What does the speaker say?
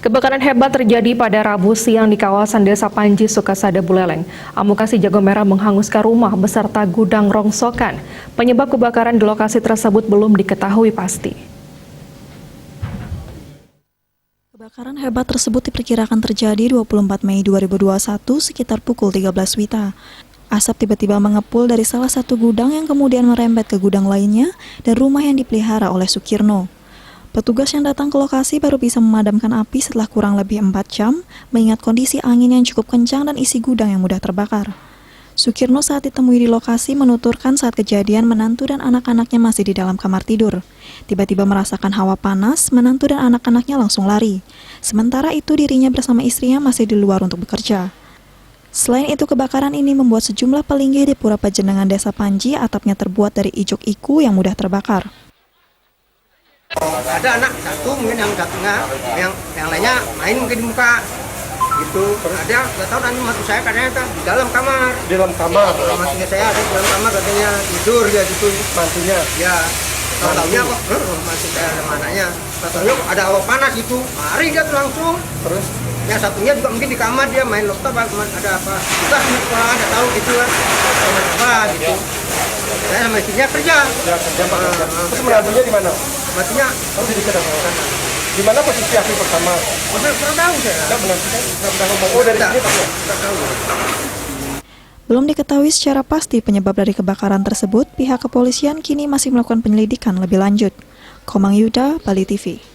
Kebakaran hebat terjadi pada Rabu siang di kawasan Desa Panji, Sukasada, Buleleng. Amukan jago merah menghanguskan rumah beserta gudang rongsokan. Penyebab kebakaran di lokasi tersebut belum diketahui pasti. Kebakaran hebat tersebut diperkirakan terjadi 24 Mei 2021 sekitar pukul 13 WITA. Asap tiba-tiba mengepul dari salah satu gudang yang kemudian merembet ke gudang lainnya dan rumah yang dipelihara oleh Sukirno. Petugas yang datang ke lokasi baru bisa memadamkan api setelah kurang lebih 4 jam, mengingat kondisi angin yang cukup kencang dan isi gudang yang mudah terbakar. Sukirno saat ditemui di lokasi menuturkan saat kejadian menantu dan anak-anaknya masih di dalam kamar tidur. Tiba-tiba merasakan hawa panas, menantu dan anak-anaknya langsung lari. Sementara itu dirinya bersama istrinya masih di luar untuk bekerja. Selain itu, kebakaran ini membuat sejumlah pelinggih di Pura Pajenengan Desa Panji atapnya terbuat dari ijok iku yang mudah terbakar. Ada anak satu mungkin yang satunya, yang lainnya main mungkin di muka gitu. Ada nggak tahu nanti mantu saya katanya di dalam kamar. Di dalam kamar. Mantunya saya ada di dalam kamar katanya tidur ya gitu. Mantunya? Ya. Tahu-tahunya kok mantu saya sama anaknya. Tahu-tahunya ada hawa panas gitu. Lari dia tuh langsung. Terus? Yang satunya juga mungkin di kamar dia main laptop ada apa? Kita sekolah nggak tahu gitu kan. Apa gitu. Saya sama istrinya kerja. Ya, kerja Pak. Terus menantunya di mana? Matinya Di dekat sana. Di mana posisi api pertama? Kurang tahu saya. Enggak menantunya pernah ngomong. Oh, dari sini Pak. Kurang tahu. Belum diketahui secara pasti penyebab dari kebakaran tersebut, pihak kepolisian kini masih melakukan penyelidikan lebih lanjut. Komang Yuda, Bali TV.